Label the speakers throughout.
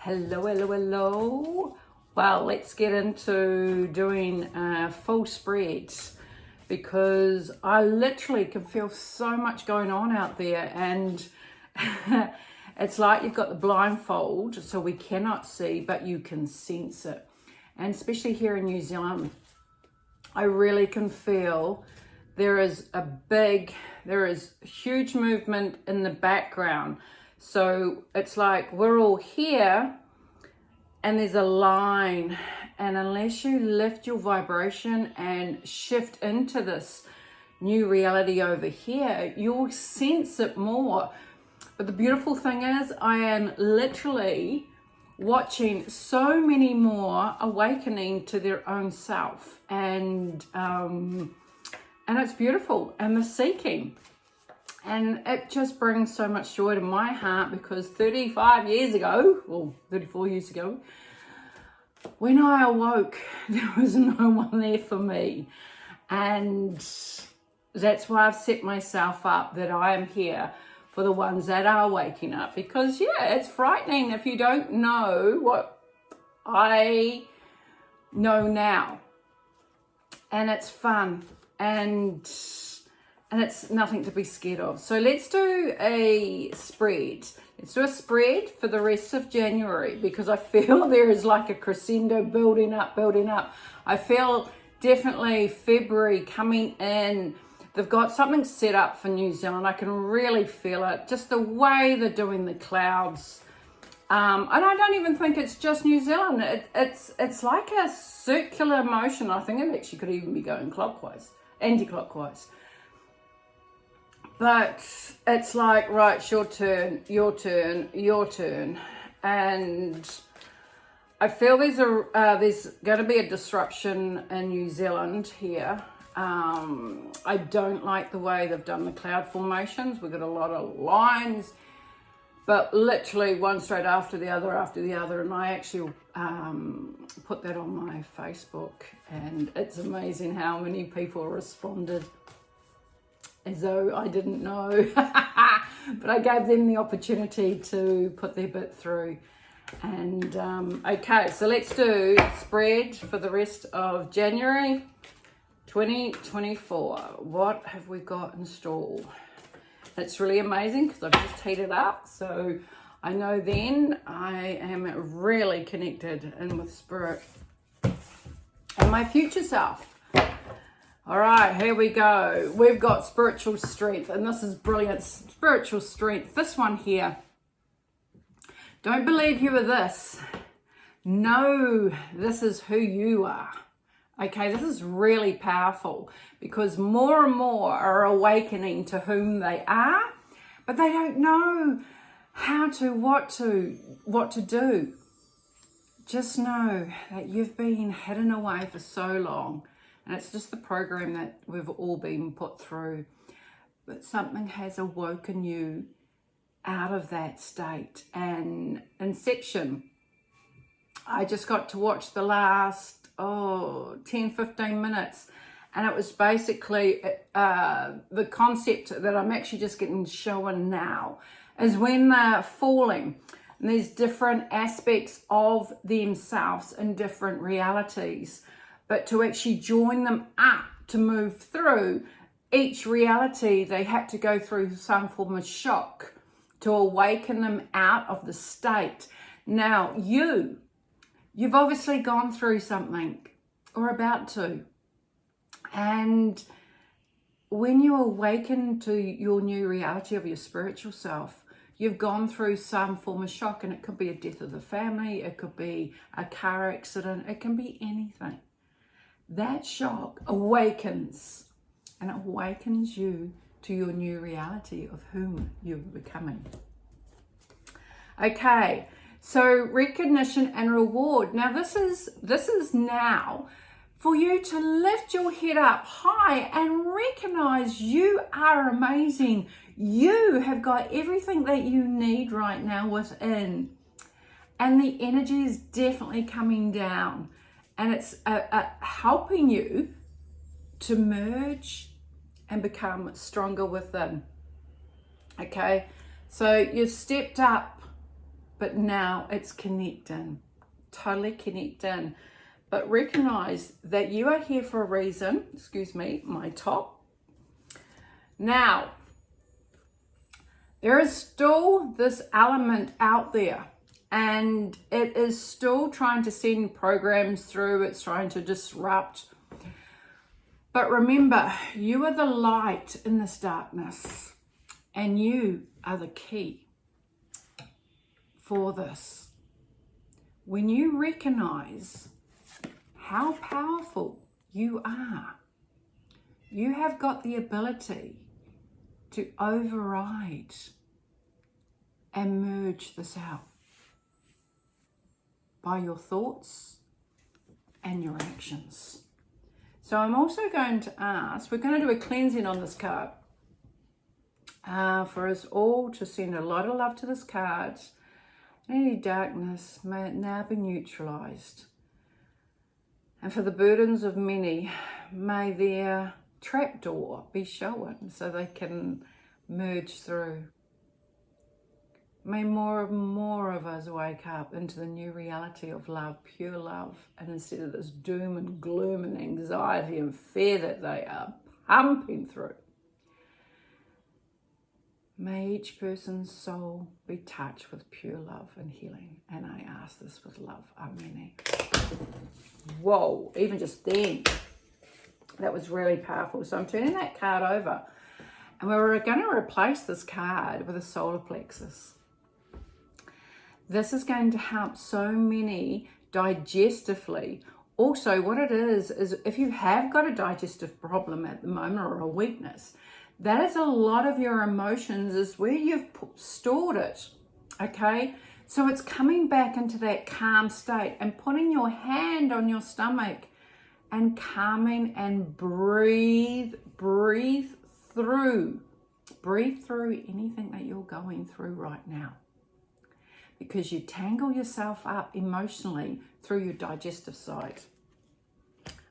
Speaker 1: Hello, hello, hello. Well, let's get into doing a full spread because I literally can feel so much going on out there, and it's like you've got the blindfold so we cannot see, but you can sense it. And especially here in New Zealand, I really can feel there is huge movement in the background. So it's like we're all here and there's a line, and unless you lift your vibration and shift into this new reality over here, you'll sense it more. But the beautiful thing is I am literally watching so many more awakening to their own self, and it's beautiful, and the seeking. And it just brings so much joy to my heart because 34 years ago, when I awoke, there was no one there for me. And that's why I've set myself up that I am here for the ones that are waking up. Because, it's frightening if you don't know what I know now. And it's fun. And it's nothing to be scared of. So let's do a spread. Let's do a spread for the rest of January because I feel there is like a crescendo building up. I feel definitely February coming in. They've got something set up for New Zealand. I can really feel it. Just the way they're doing the clouds. And I don't even think it's just New Zealand. It's like a circular motion. I think it actually could even be going clockwise, anti-clockwise. But it's like, right, it's your turn. And I feel there's going to be a disruption in New Zealand here. I don't like the way they've done the cloud formations. We've got a lot of lines, but literally one straight after the other. And I actually put that on my Facebook, and it's amazing how many people responded as though I didn't know. But I gave them the opportunity to put their bit through. And okay, so let's do spread for the rest of January 2024. What have we got in store? It's really amazing because I've just heated up, so I know then I am really connected in with spirit and my future self. All right, here we go. We've got spiritual strength, and this is brilliant. Spiritual strength. This one here. Don't believe you are this. No, this is who you are. Okay, this is really powerful because more and more are awakening to whom they are, but they don't know what to do. Just know that you've been hidden away for so long. And it's just the program that we've all been put through. But something has awoken you out of that state. And Inception, I just got to watch the last 10-15 minutes. And it was basically the concept that I'm actually just getting shown now is when they're falling. And there's different aspects of themselves in different realities. But to actually join them up to move through each reality, they had to go through some form of shock to awaken them out of the state. Now, you've obviously gone through something or about to. And when you awaken to your new reality of your spiritual self, you've gone through some form of shock, and it could be a death of the family, it could be a car accident, it can be anything. That shock awakens, and it awakens you to your new reality of whom you're becoming. Okay, so recognition and reward. Now this is now for you to lift your head up high and recognize you are amazing. You have got everything that you need right now within, and the energy is definitely coming down. And it's helping you to merge and become stronger within. Okay, so you've stepped up but now it's connecting, totally connecting. But recognize that you are here for a reason. Excuse me, my top. Now, there is still this element out there, and it is still trying to send programs through. It's trying to disrupt. But remember, you are the light in this darkness, and you are the key for this. When you recognize how powerful you are, you have got the ability to override and merge this out by your thoughts and your actions. So I'm also going to ask, we're going to do a cleansing on this card for us all to send a lot of love to this card. Any darkness may it now be neutralized. And for the burdens of many, may their trapdoor be shown so they can merge through. May more and more of us wake up into the new reality of love, pure love, and instead of this doom and gloom and anxiety and fear that they are pumping through. May each person's soul be touched with pure love and healing. And I ask this with love. Amen. Whoa, even just then, that was really powerful. So I'm turning that card over, and we're going to replace this card with a solar plexus. This is going to help so many digestively. Also, what it is if you have got a digestive problem at the moment or a weakness, that is a lot of your emotions is where you've stored it, okay? So it's coming back into that calm state and putting your hand on your stomach and calming and breathe through. Breathe through anything that you're going through right now, because you tangle yourself up emotionally through your digestive side.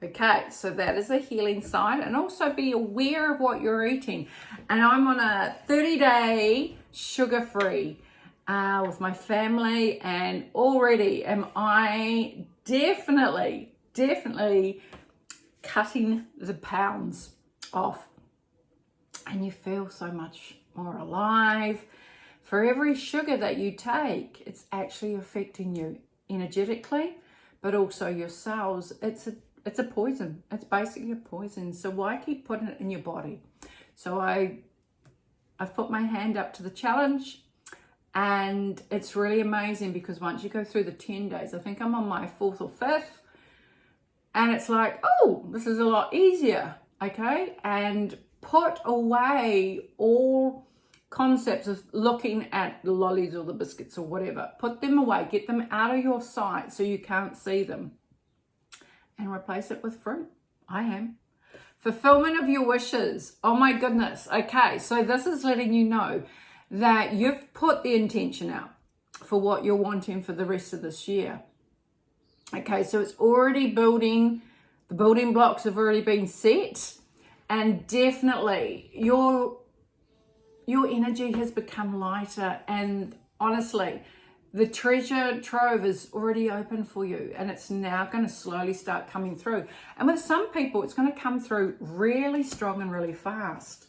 Speaker 1: Okay, so that is a healing side, and also be aware of what you're eating. And I'm on a 30-day sugar-free with my family, and already am I definitely cutting the pounds off. And you feel so much more alive. For every sugar that you take, it's actually affecting you energetically, but also your cells. It's a poison. It's basically a poison. So why keep putting it in your body? So I've put my hand up to the challenge, and it's really amazing because once you go through the 10 days, I think I'm on my 4th or 5th, and it's like, oh, this is a lot easier, okay? And put away all concepts of looking at the lollies or the biscuits or whatever. Put them away. Get them out of your sight so you can't see them. And replace it with fruit. I am. Fulfillment of your wishes. Oh my goodness. Okay, so this is letting you know that you've put the intention out for what you're wanting for the rest of this year. Okay, so it's already building. The building blocks have already been set. And definitely your energy has become lighter. And honestly, the treasure trove is already open for you, and it's now going to slowly start coming through. And with some people, it's going to come through really strong and really fast.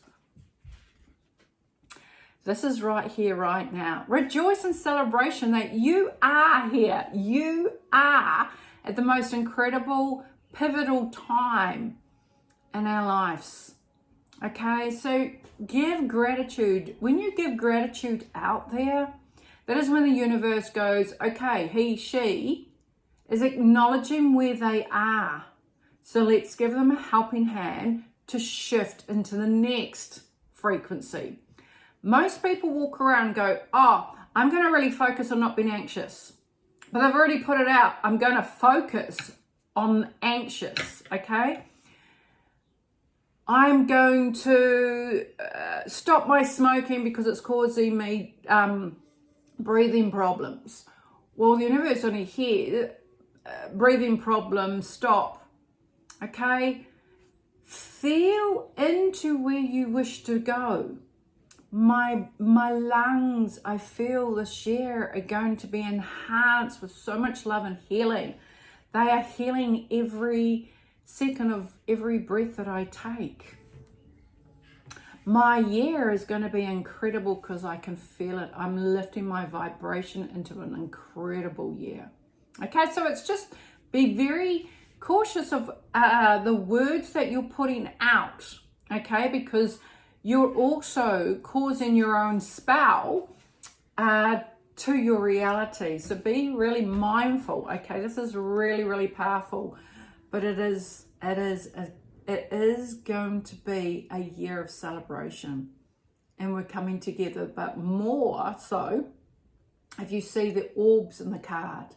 Speaker 1: This is right here, right now. Rejoice in celebration that you are here. You are at the most incredible, pivotal time in our lives. Okay, so give gratitude. When you give gratitude out there, that is when the universe goes, okay, he, she is acknowledging where they are. So let's give them a helping hand to shift into the next frequency. Most people walk around and go, oh, I'm going to really focus on not being anxious. But I've already put it out. I'm going to focus on anxious, okay? I'm going to stop my smoking because it's causing me breathing problems. Well, the universe only here, breathing problems, stop. Okay? Feel into where you wish to go. My lungs, I feel this year, are going to be enhanced with so much love and healing. They are healing every second of every breath that I take. My year is going to be incredible because I can feel it. I'm lifting my vibration into an incredible year. Okay, so it's just be very cautious of the words that you're putting out, okay, because you're also causing your own spell to your reality. So be really mindful, okay? This is really, really powerful, but it is going to be a year of celebration, and we're coming together. But more so, if you see the orbs in the card,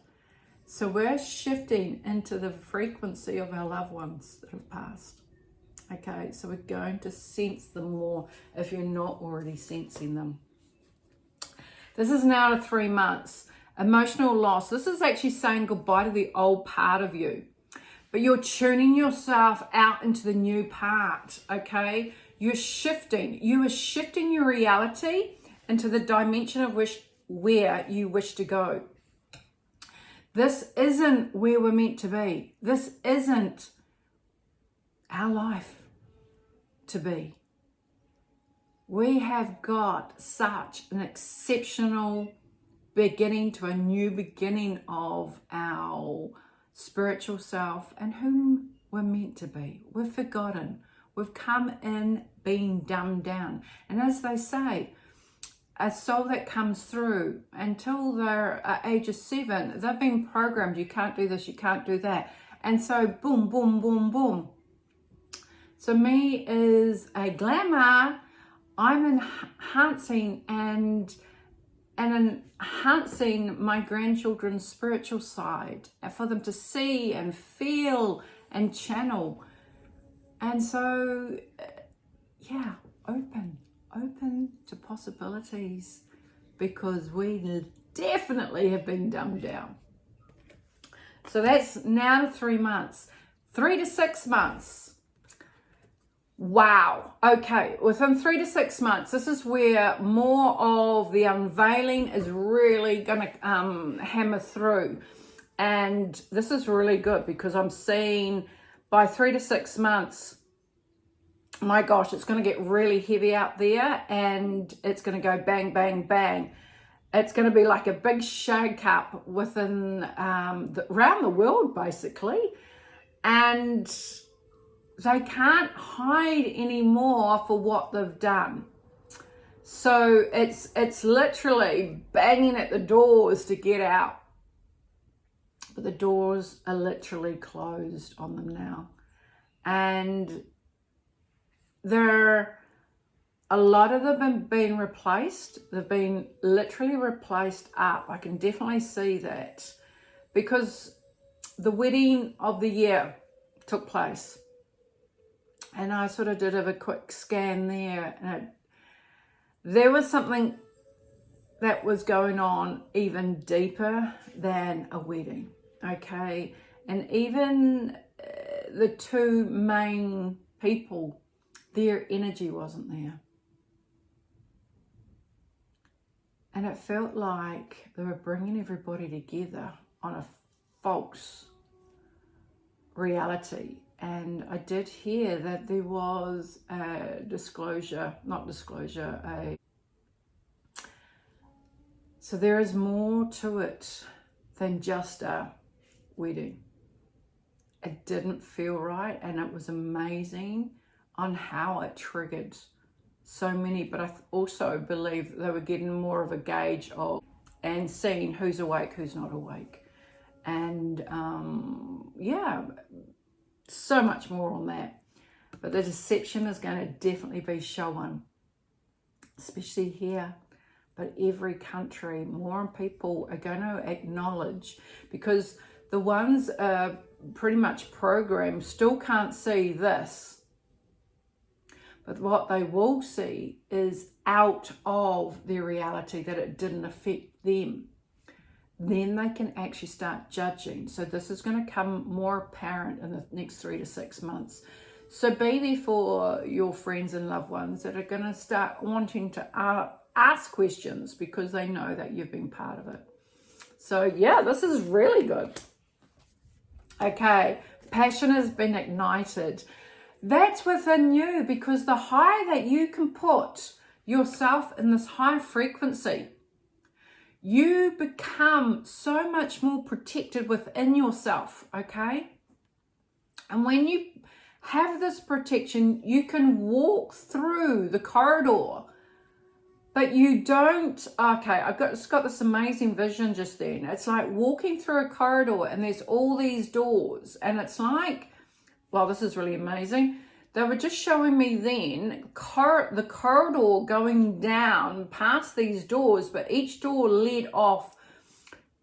Speaker 1: so we're shifting into the frequency of our loved ones that have passed. Okay, so we're going to sense them more if you're not already sensing them. This is now to 3 months. Emotional loss. This is actually saying goodbye to the old part of you. But you're tuning yourself out into the new part, okay? You're shifting. You are shifting your reality into the dimension of where you wish to go. This isn't where we're meant to be. This isn't our life to be. We have got such an exceptional beginning to a new beginning of our spiritual self and whom we're meant to be. We've forgotten. We've come in being dumbed down. And as they say, a soul that comes through until they're age of 7, they've been programmed. You can't do this, you can't do that. And so boom, boom, boom, boom. So me is a glamour. I'm enhancing and enhancing my grandchildren's spiritual side for them to see and feel and channel. And so, yeah, open to possibilities, because we definitely have been dumbed down. So that's now to 3 months. 3 to 6 months. Wow. Okay, within 3 to 6 months, this is where more of the unveiling is really going to hammer through. And this is really good because I'm seeing by 3 to 6 months, my gosh, it's going to get really heavy out there, and it's going to go bang, bang, bang. It's going to be like a big shake up within around the world, basically. And they can't hide anymore for what they've done. So it's literally banging at the doors to get out. But the doors are literally closed on them now. And a lot of them have been replaced. They've been literally replaced up. I can definitely see that, because the wedding of the year took place. And I sort of did a quick scan there, and there was something that was going on even deeper than a wedding, okay? And even the two main people, their energy wasn't there. And it felt like they were bringing everybody together on a false reality. And I did hear that there was a so there is more to it than just a wedding. It didn't feel right, and it was amazing on how it triggered so many, but I also believe they were getting more of a gauge of and seeing who's awake, who's not awake. And yeah, so much more on that. But the deception is going to definitely be shown, especially here. But every country, more people are going to acknowledge, because the ones are pretty much programmed still can't see this. But what they will see is out of their reality, that it didn't affect them. Then they can actually start judging. So this is going to come more apparent in the next 3 to 6 months. So be there for your friends and loved ones that are going to start wanting to ask questions because they know that you've been part of it. So yeah, this is really good. Okay, passion has been ignited. That's within you, because the higher that you can put yourself in this high frequency, you become so much more protected within yourself, okay? And when you have this protection, you can walk through the corridor, but you don't, okay, I've just got this amazing vision just then. It's like walking through a corridor and there's all these doors, and it's like, well, this is really amazing. They were just showing me then the corridor going down past these doors, but each door led off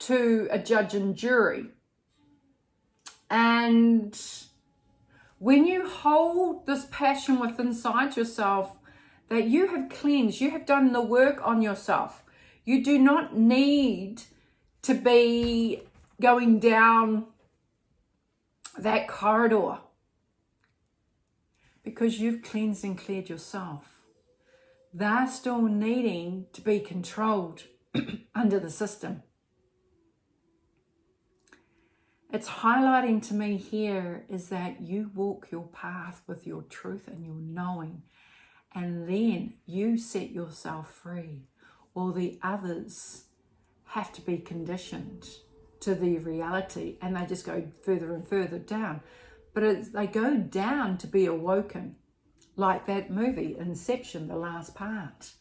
Speaker 1: to a judge and jury. And when you hold this passion within inside yourself, that you have cleansed, you have done the work on yourself. You do not need to be going down that corridor because you've cleansed and cleared yourself. They're still needing to be controlled under the system. It's highlighting to me here is that you walk your path with your truth and your knowing, and then you set yourself free. All the others have to be conditioned to the reality, and they just go further and further down. But they go down to be awoken, like that movie, Inception, the last part.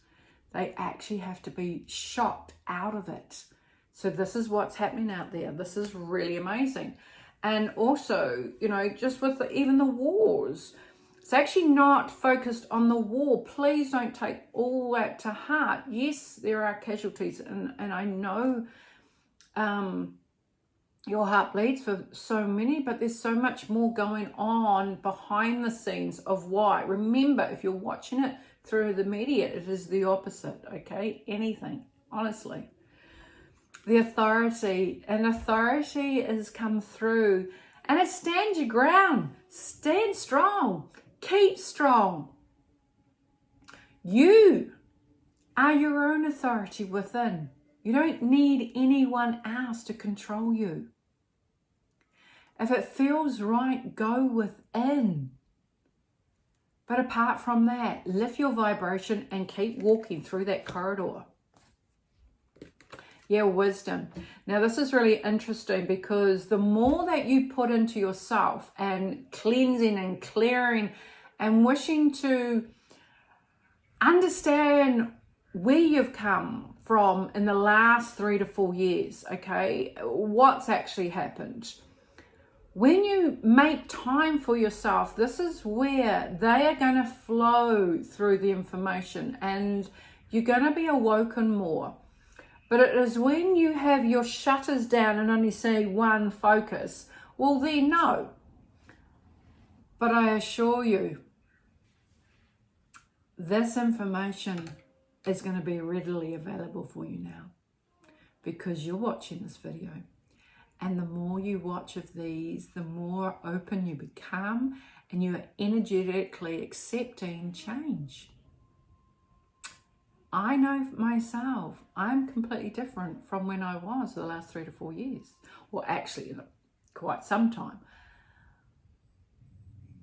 Speaker 1: They actually have to be shocked out of it. So this is what's happening out there. This is really amazing. And also, you know, just with even the wars, it's actually not focused on the war. Please don't take all that to heart. Yes, there are casualties, and I know your heart bleeds for so many, but there's so much more going on behind the scenes of why. Remember, if you're watching it through the media, it is the opposite, okay? Anything, honestly. The authority has come through, and it stands your ground. Stand strong. Keep strong. You are your own authority within. You don't need anyone else to control you. If it feels right, go within. But apart from that, lift your vibration and keep walking through that corridor. Yeah, wisdom. Now, this is really interesting because the more that you put into yourself and cleansing and clearing and wishing to understand where you've come from in the last 3 to 4 years, okay, what's actually happened. When you make time for yourself, this is where they are going to flow through the information and you're going to be awoken more. But it is when you have your shutters down and only see one focus, well then no. But I assure you, this information is going to be readily available for you now because you're watching this video. And the more you watch of these, the more open you become and you are energetically accepting change. I know myself, I'm completely different from when I was the last 3 to 4 years. Well, actually, quite some time.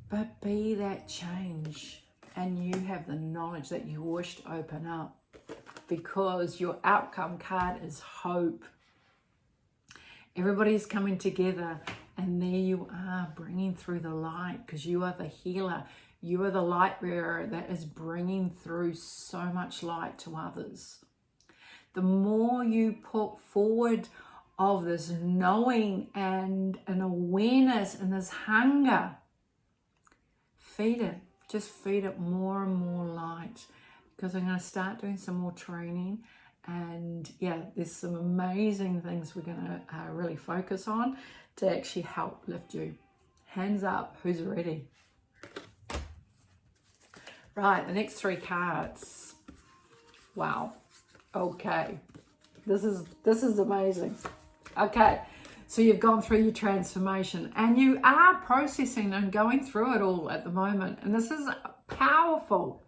Speaker 1: But be that change, and you have the knowledge that you wish to open up, because your outcome card is hope. Everybody's coming together, and there you are bringing through the light, because you are the healer. You are the light bearer that is bringing through so much light to others. The more you put forward of this knowing and an awareness and this hunger, feed it. Just feed it more and more light, because I'm going to start doing some more training. And yeah, there's some amazing things we're going to really focus on to actually help lift you. Hands up, who's ready? Right, the next 3 cards. Wow. Okay. This is amazing. Okay. So you've gone through your transformation and you are processing and going through it all at the moment. And this is powerful.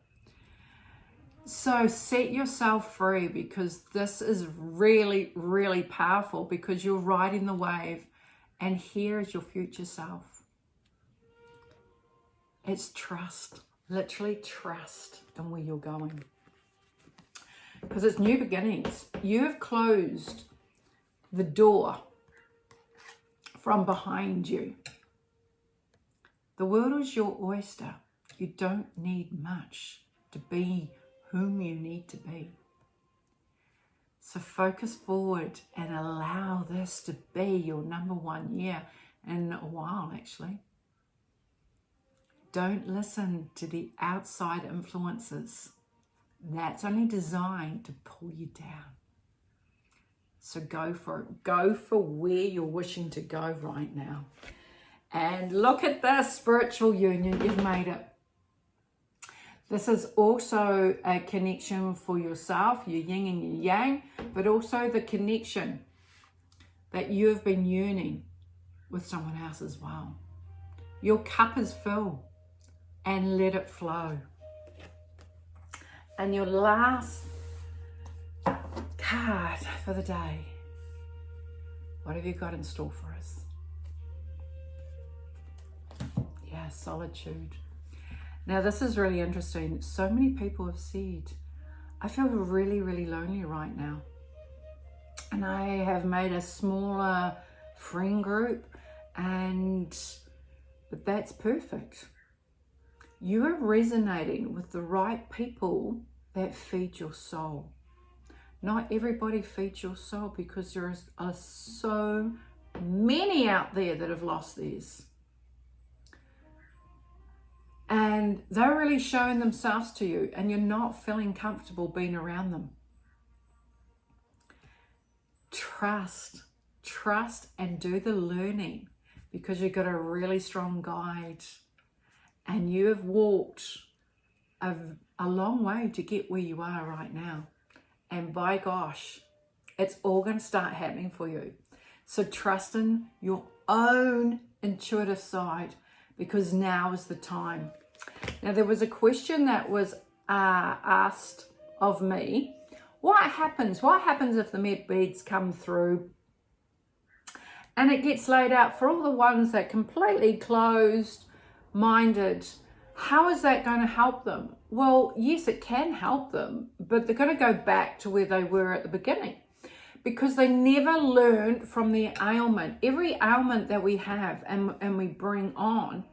Speaker 1: So set yourself free, because this is really, really powerful, because you're riding the wave and here is your future self. It's trust, literally trust in where you're going. Because it's new beginnings. You have closed the door from behind you. The world is your oyster. You don't need much to be whom you need to be. So focus forward and allow this to be your number 1 year in a while, actually. Don't listen to the outside influences. That's only designed to pull you down. So go for it. Go for where you're wishing to go right now. And look at this spiritual union. You've made it. This is also a connection for yourself, your yin and your yang, but also the connection that you have been yearning with someone else as well. Your cup is full and let it flow. And your last card for the day. What have you got in store for us? Yeah, solitude. Now this is really interesting. So many people have said, I feel really, really lonely right now. And I have made a smaller friend group, but that's perfect. You are resonating with the right people that feed your soul. Not everybody feeds your soul, because there are so many out there that have lost theirs. And they're really showing themselves to you, and you're not feeling comfortable being around them. Trust and do the learning, because you've got a really strong guide and you have walked a long way to get where you are right now. And by gosh, it's all going to start happening for you. So trust in your own intuitive side, because now is the time. Now there was a question that was asked of me. What happens if the med beads come through and it gets laid out for all the ones that completely closed minded? How is that going to help them? Well, yes, it can help them, but they're going to go back to where they were at the beginning, because they never learned from their ailment. Every ailment that we have and we bring on,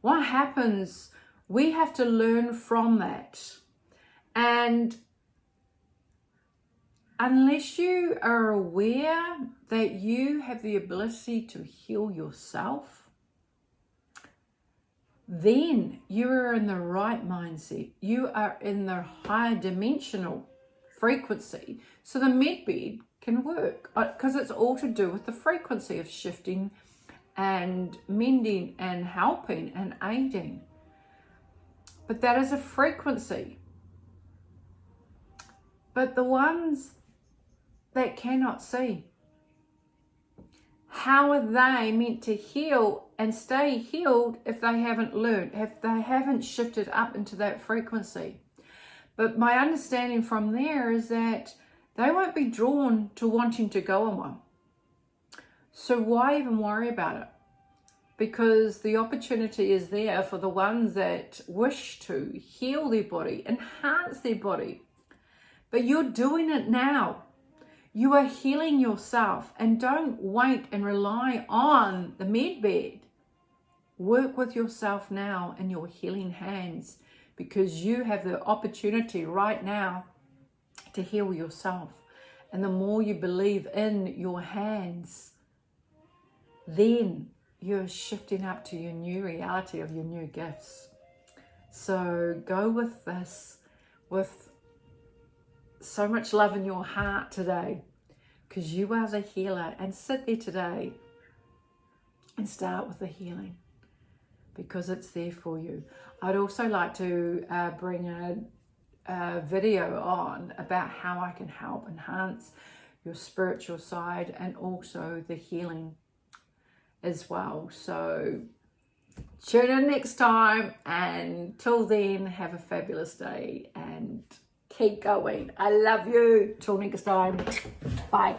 Speaker 1: what happens, we have to learn from that. And unless you are aware that you have the ability to heal yourself, then you are in the right mindset. You are in the higher dimensional frequency. So the medbed can work, because it's all to do with the frequency of shifting and mending and helping and aiding. But that is a frequency. But the ones that cannot see, how are they meant to heal and stay healed if they haven't learned, if they haven't shifted up into that frequency? But my understanding from there is that they won't be drawn to wanting to go on one. So why even worry about it? Because the opportunity is there for the ones that wish to heal their body, enhance their body. But you're doing it now. You are healing yourself, and don't wait and rely on the medbed. Work with yourself now in your healing hands, because you have the opportunity right now to heal yourself. And the more you believe in your hands, then you're shifting up to your new reality of your new gifts. So go with this with so much love in your heart today, because you are the healer. And sit there today and start with the healing, because it's there for you. I'd also like to bring a video on about how I can help enhance your spiritual side, and also the healing as well. So tune in next time, and till then, have a fabulous day and keep going. I love you. Till next time. Bye.